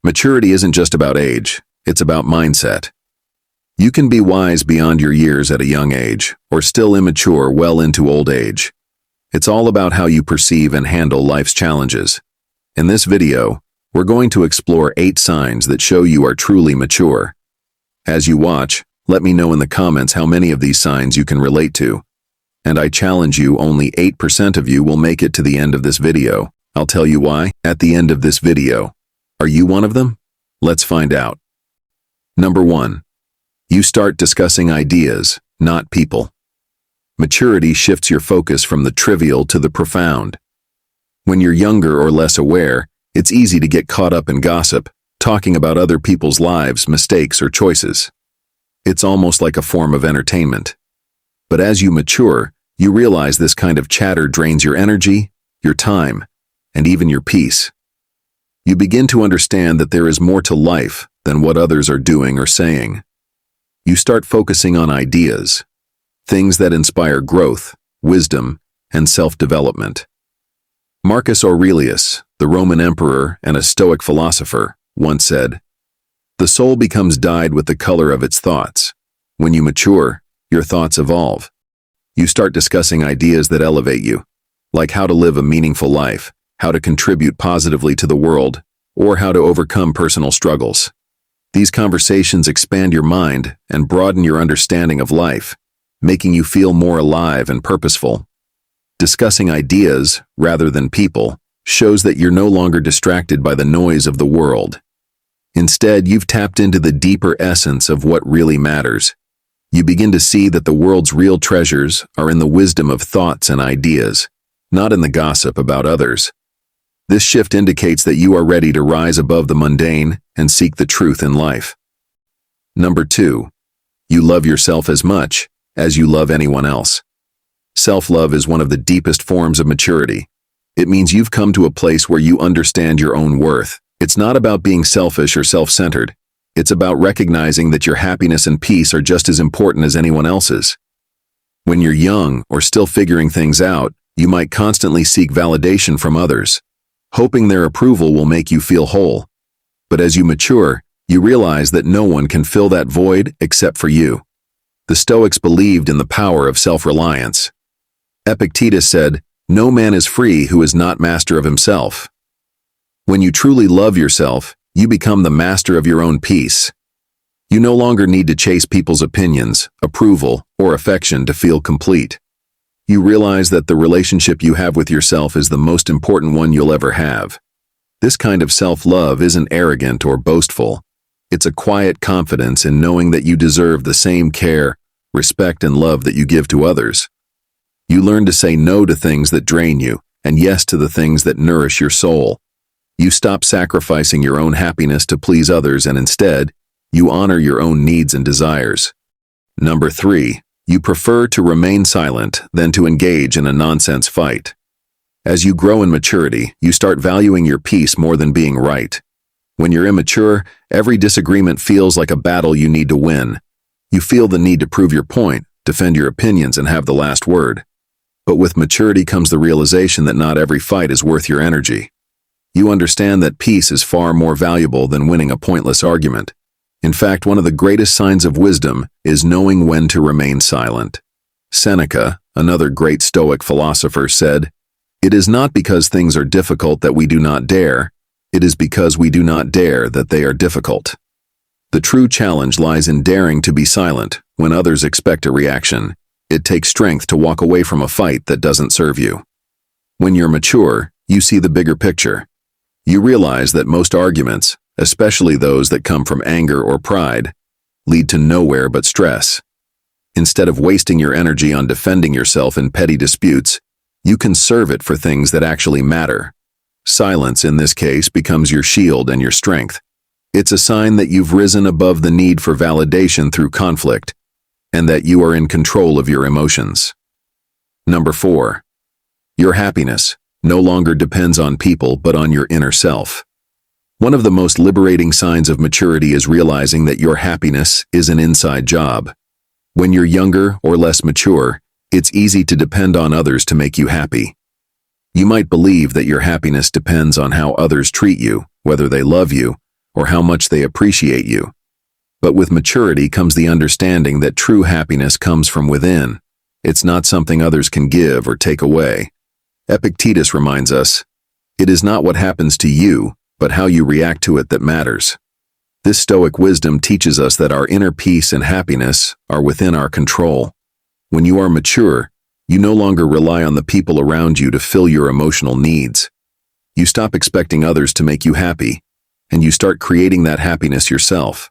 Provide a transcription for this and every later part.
Maturity isn't just about age, it's about mindset. You can be wise beyond your years at a young age, or still immature well into old age. It's all about how you perceive and handle life's challenges. In this video, we're going to explore 8 signs that show you are truly mature. As you watch, let me know in the comments how many of these signs you can relate to. And I challenge you, only 8% of you will make it to the end of this video. I'll tell you why at the end of this video. Are you one of them? Let's find out. Number 1. You start discussing ideas, not people. Maturity shifts your focus from the trivial to the profound. When you're younger or less aware, it's easy to get caught up in gossip, talking about other people's lives, mistakes, or choices. It's almost like a form of entertainment. But as you mature, you realize this kind of chatter drains your energy, your time, and even your peace. You begin to understand that there is more to life than what others are doing or saying. You start focusing on ideas, things that inspire growth, wisdom, and self-development. Marcus Aurelius, the Roman emperor and a Stoic philosopher, once said, "The soul becomes dyed with the color of its thoughts. When you mature, your thoughts evolve. You start discussing ideas that elevate you, like how to live a meaningful life, how to contribute positively to the world, or how to overcome personal struggles. These conversations expand your mind and broaden your understanding of life, making you feel more alive and purposeful. Discussing ideas, rather than people, shows that you're no longer distracted by the noise of the world. Instead, you've tapped into the deeper essence of what really matters. You begin to see that the world's real treasures are in the wisdom of thoughts and ideas, not in the gossip about others. This shift indicates that you are ready to rise above the mundane and seek the truth in life. Number 2. You love yourself as much as you love anyone else. Self-love is one of the deepest forms of maturity. It means you've come to a place where you understand your own worth. It's not about being selfish or self-centered. It's about recognizing that your happiness and peace are just as important as anyone else's. When you're young or still figuring things out, you might constantly seek validation from others, hoping their approval will make you feel whole. But as you mature, you realize that no one can fill that void except for you. The Stoics believed in the power of self-reliance. Epictetus said, "No man is free who is not master of himself." When you truly love yourself, you become the master of your own peace. You no longer need to chase people's opinions, approval, or affection to feel complete. You realize that the relationship you have with yourself is the most important one you'll ever have. This kind of self-love isn't arrogant or boastful. It's a quiet confidence in knowing that you deserve the same care, respect, and love that you give to others. You learn to say no to things that drain you, and yes to the things that nourish your soul. You stop sacrificing your own happiness to please others, and instead, you honor your own needs and desires. Number 3. You prefer to remain silent than to engage in a nonsense fight. As you grow in maturity, you start valuing your peace more than being right. When you're immature, every disagreement feels like a battle you need to win. You feel the need to prove your point, defend your opinions, and have the last word. But with maturity comes the realization that not every fight is worth your energy. You understand that peace is far more valuable than winning a pointless argument. In fact, one of the greatest signs of wisdom is knowing when to remain silent. Seneca, another great Stoic philosopher, said, "It is not because things are difficult that we do not dare. It is because we do not dare that they are difficult." The true challenge lies in daring to be silent when others expect a reaction. It takes strength to walk away from a fight that doesn't serve you. When you're mature, you see the bigger picture. You realize that most arguments, especially those that come from anger or pride, lead to nowhere but stress. Instead of wasting your energy on defending yourself in petty disputes, you conserve it for things that actually matter. Silence, in this case, becomes your shield and your strength. It's a sign that you've risen above the need for validation through conflict, and that you are in control of your emotions. Number 4. Your happiness no longer depends on people but on your inner self. One of the most liberating signs of maturity is realizing that your happiness is an inside job. When you're younger or less mature, it's easy to depend on others to make you happy. You might believe that your happiness depends on how others treat you, whether they love you, or how much they appreciate you. But with maturity comes the understanding that true happiness comes from within. It's not something others can give or take away. Epictetus reminds us, "It is not what happens to you, but how you react to it that matters." This Stoic wisdom teaches us that our inner peace and happiness are within our control. When you are mature, you no longer rely on the people around you to fill your emotional needs. You stop expecting others to make you happy, and you start creating that happiness yourself.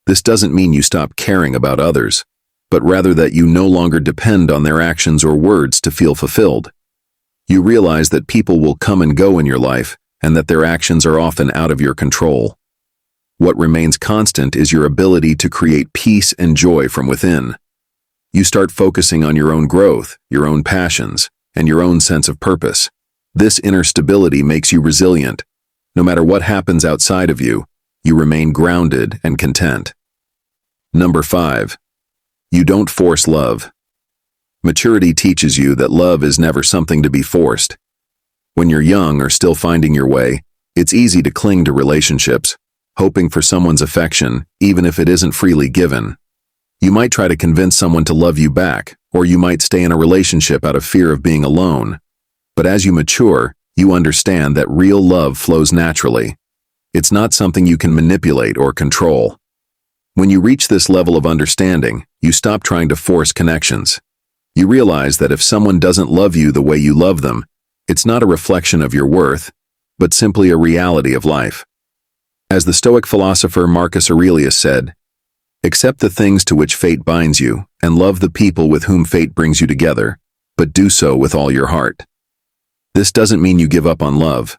This doesn't mean you stop caring about others, but rather that you no longer depend on their actions or words to feel fulfilled. You realize that people will come and go in your life, and that their actions are often out of your control. What remains constant is your ability to create peace and joy from within. You start focusing on your own growth, your own passions, and your own sense of purpose. This inner stability makes you resilient. No matter what happens outside of you, you remain grounded and content. Number 5. You don't force love. Maturity teaches you that love is never something to be forced. When you're young or still finding your way, it's easy to cling to relationships, hoping for someone's affection, even if it isn't freely given. You might try to convince someone to love you back, or you might stay in a relationship out of fear of being alone. But as you mature, you understand that real love flows naturally. It's not something you can manipulate or control. When you reach this level of understanding, you stop trying to force connections. You realize that if someone doesn't love you the way you love them, it's not a reflection of your worth, but simply a reality of life. As the Stoic philosopher Marcus Aurelius said, "Accept the things to which fate binds you, and love the people with whom fate brings you together, but do so with all your heart." This doesn't mean you give up on love,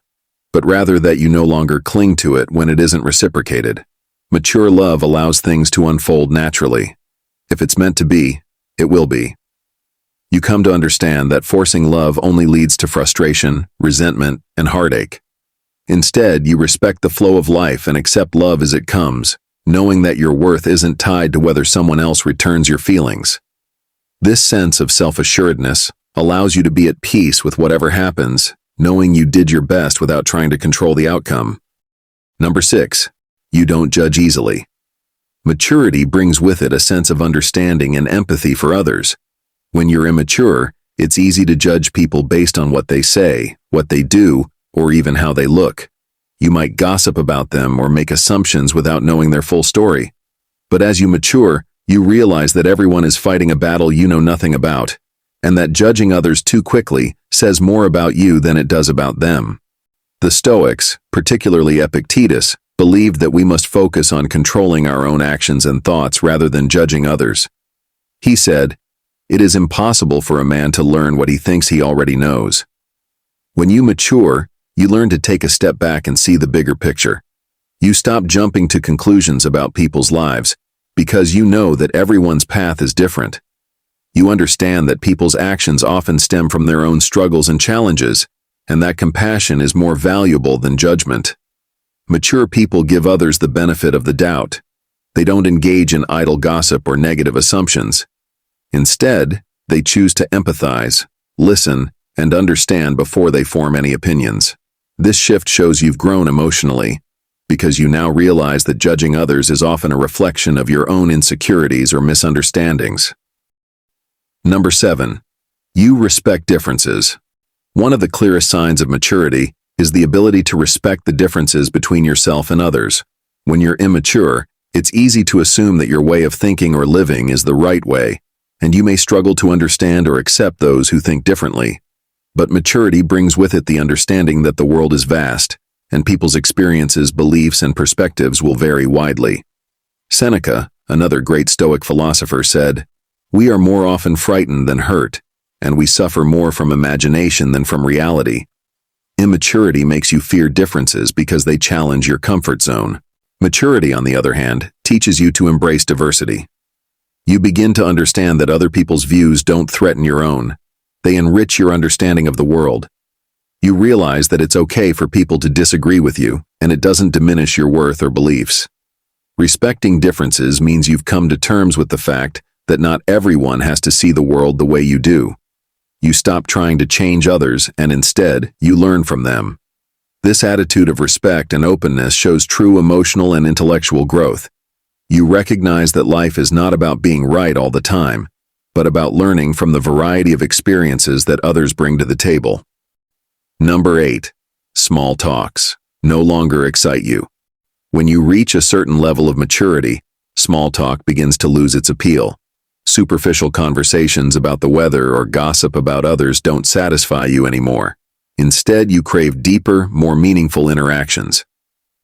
but rather that you no longer cling to it when it isn't reciprocated. Mature love allows things to unfold naturally. If it's meant to be, it will be. You come to understand that forcing love only leads to frustration, resentment, and heartache. Instead, you respect the flow of life and accept love as it comes, knowing that your worth isn't tied to whether someone else returns your feelings. This sense of self-assuredness allows you to be at peace with whatever happens, knowing you did your best without trying to control the outcome. Number 6. You don't judge easily. Maturity brings with it a sense of understanding and empathy for others. When you're immature, it's easy to judge people based on what they say, what they do, or even how they look. You might gossip about them or make assumptions without knowing their full story. But as you mature, you realize that everyone is fighting a battle you know nothing about, and that judging others too quickly says more about you than it does about them. The Stoics, particularly Epictetus, believed that we must focus on controlling our own actions and thoughts rather than judging others. He said, "It is impossible for a man to learn what he thinks he already knows." When you mature, you learn to take a step back and see the bigger picture. You stop jumping to conclusions about people's lives because you know that everyone's path is different. You understand that people's actions often stem from their own struggles and challenges, and that compassion is more valuable than judgment. Mature people give others the benefit of the doubt. They don't engage in idle gossip or negative assumptions. Instead, they choose to empathize, listen, and understand before they form any opinions. This shift shows you've grown emotionally, because you now realize that judging others is often a reflection of your own insecurities or misunderstandings. Number 7. You respect differences. One of the clearest signs of maturity is the ability to respect the differences between yourself and others. When you're immature, it's easy to assume that your way of thinking or living is the right way, and you may struggle to understand or accept those who think differently. But maturity brings with it the understanding that the world is vast, and people's experiences, beliefs, and perspectives will vary widely. Seneca, another great Stoic philosopher, said, "We are more often frightened than hurt, and we suffer more from imagination than from reality." Immaturity makes you fear differences because they challenge your comfort zone. Maturity, on the other hand, teaches you to embrace diversity. You begin to understand that other people's views don't threaten your own. They enrich your understanding of the world. You realize that it's okay for people to disagree with you, and it doesn't diminish your worth or beliefs. Respecting differences means you've come to terms with the fact that not everyone has to see the world the way you do. You stop trying to change others, and instead, you learn from them. This attitude of respect and openness shows true emotional and intellectual growth. You recognize that life is not about being right all the time, but about learning from the variety of experiences that others bring to the table. Number 8. Small talks no longer excite you. When you reach a certain level of maturity, small talk begins to lose its appeal. Superficial conversations about the weather or gossip about others don't satisfy you anymore. Instead, you crave deeper, more meaningful interactions.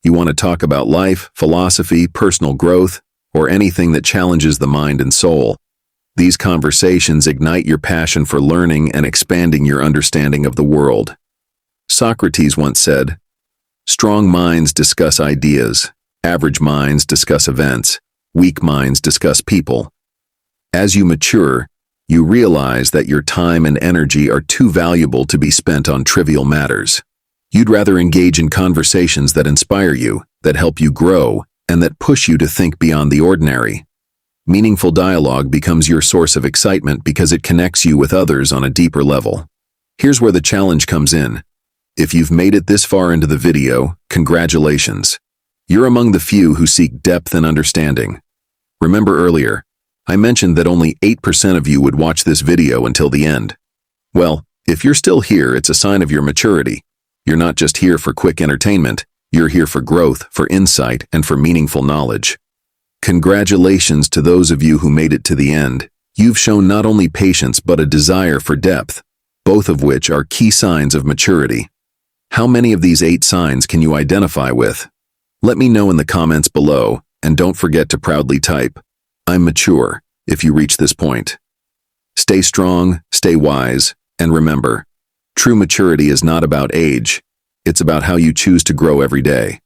You want to talk about life, philosophy, personal growth, or anything that challenges the mind and soul. These conversations ignite your passion for learning and expanding your understanding of the world. Socrates once said, "Strong minds discuss ideas, average minds discuss events, weak minds discuss people." As you mature, you realize that your time and energy are too valuable to be spent on trivial matters. You'd rather engage in conversations that inspire you, that help you grow, and that push you to think beyond the ordinary. Meaningful dialogue becomes your source of excitement because it connects you with others on a deeper level. Here's where the challenge comes in. If you've made it this far into the video, congratulations. You're among the few who seek depth and understanding. Remember earlier, I mentioned that only 8% of you would watch this video until the end. Well, if you're still here, it's a sign of your maturity. You're not just here for quick entertainment, you're here for growth, for insight, and for meaningful knowledge. Congratulations to those of you who made it to the end. You've shown not only patience but a desire for depth, both of which are key signs of maturity. How many of these 8 signs can you identify with? Let me know in the comments below, and don't forget to proudly type, "I'm mature," if you reach this point. Stay strong, stay wise, and remember, true maturity is not about age, it's about how you choose to grow every day.